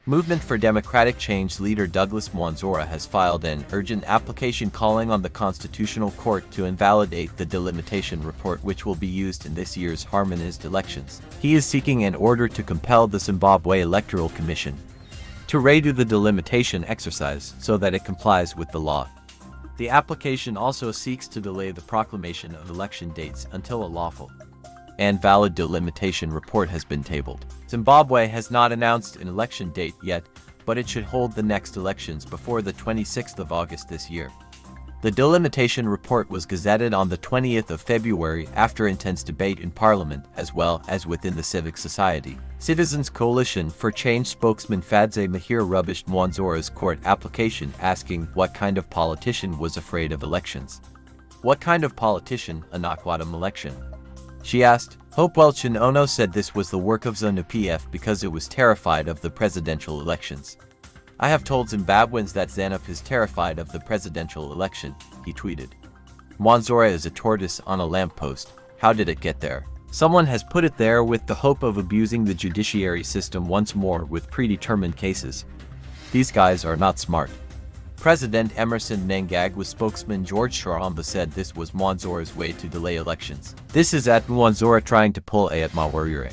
Movement for Democratic Change leader Douglas Mwonzora has filed an urgent application calling on the Constitutional Court to invalidate the Delimitation Report, which will be used in this year's harmonized elections. He is seeking an order to compel the Zimbabwe Electoral Commission to redo the delimitation exercise so that it complies with the law. The application also seeks to delay the proclamation of election dates until a lawful and valid delimitation report has been tabled. Zimbabwe has not announced an election date yet, but it should hold the next elections before the 26th of August this year. The delimitation report was gazetted on the 20th of February after intense debate in Parliament as well as within the civic society. Citizens Coalition for Change spokesman Fadze Mahir rubbished Mwonzora's court application, asking what kind of politician was afraid of elections. What kind of politician, Anakwadam election? She asked. Hopewell Chinono said this was the work of ZANU-PF because it was terrified of the presidential elections. I have told Zimbabweans that ZANU is terrified of the presidential election, he tweeted. Mwonzora is a tortoise on a lamppost. How did it get there? Someone has put it there with the hope of abusing the judiciary system once more with predetermined cases. These guys are not smart. President Emerson Mnangagwa's spokesman George Sharamba said this was Mwonzora's way to delay elections. This is at Mwonzora trying to pull a at Mawarire.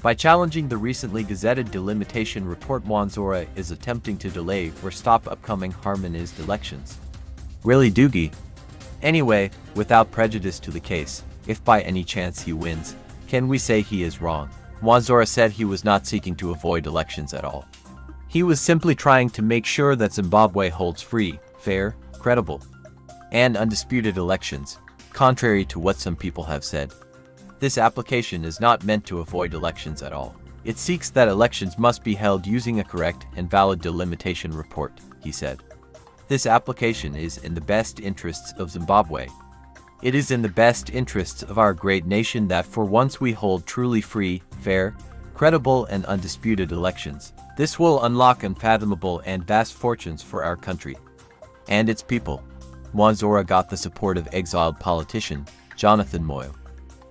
By challenging the recently gazetted delimitation report, Mwonzora is attempting to delay or stop upcoming harmonized elections. Really, Doogie? Anyway, without prejudice to the case, if by any chance he wins, can we say he is wrong? Mwonzora said he was not seeking to avoid elections at all. He was simply trying to make sure that Zimbabwe holds free, fair, credible, and undisputed elections, contrary to what some people have said. This application is not meant to avoid elections at all. It seeks that elections must be held using a correct and valid delimitation report, he said. This application is in the best interests of Zimbabwe. It is in the best interests of our great nation that for once we hold truly free, fair, credible, and undisputed elections. This will unlock unfathomable and vast fortunes for our country and its people. Mwonzora got the support of exiled politician Jonathan Moyo,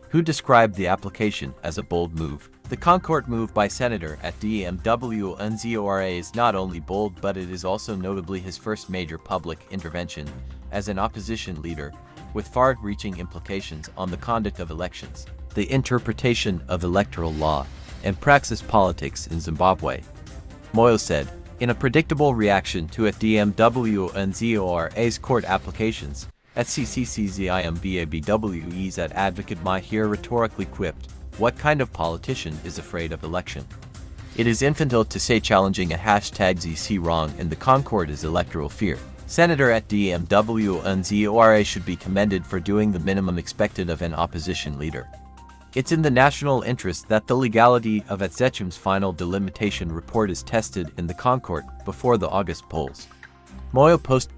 who described the application as a bold move. The Concord move by Senator at Mwonzora is not only bold, but it is also notably his first major public intervention as an opposition leader, with far-reaching implications on the conduct of elections, the interpretation of electoral law, and praxis politics in Zimbabwe. Moyo said, in a predictable reaction to Mwonzora's court applications, at CCCZIMBABWE's at Advocate Mahir rhetorically quipped, what kind of politician is afraid of election? It is infantile to say challenging a #ZC wrong in the Concord is electoral fear. Senator at Mwonzora should be commended for doing the minimum expected of an opposition leader. It's in the national interest that the legality of Atsechim's final delimitation report is tested in the Concord before the August polls. Moyo posted